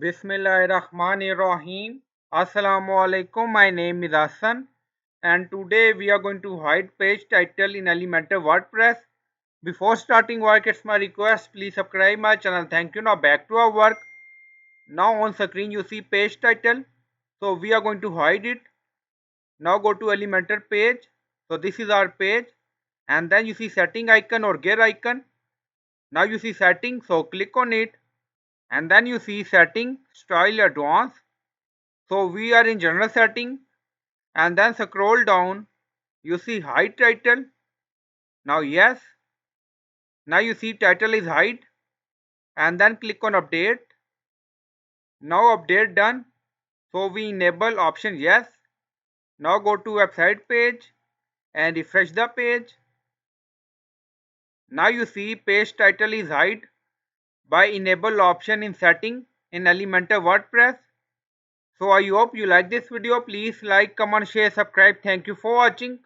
Bismillahirrahmanirrahim. Assalamu alaikum. My name is Hassan and today we are going to hide page title in Elementor WordPress. Before starting work, it's my request, please subscribe my channel. Thank you. Now back to our work. Now on screen you see page title. So we are going to hide it. Now go to Elementor page. So this is our page and then you see setting icon or gear icon. Now you see setting, so click on it and then you see setting style advanced. So we are in general setting and then scroll down, you see hide title. Now yes, now you see title is hide and then click on update. Now update done. So we enable option yes. Now go to website page and refresh the page. Now you see page title is hide by enable option in setting in Elementor WordPress. So I hope you like this video. Please like, comment, share, subscribe. Thank you for watching.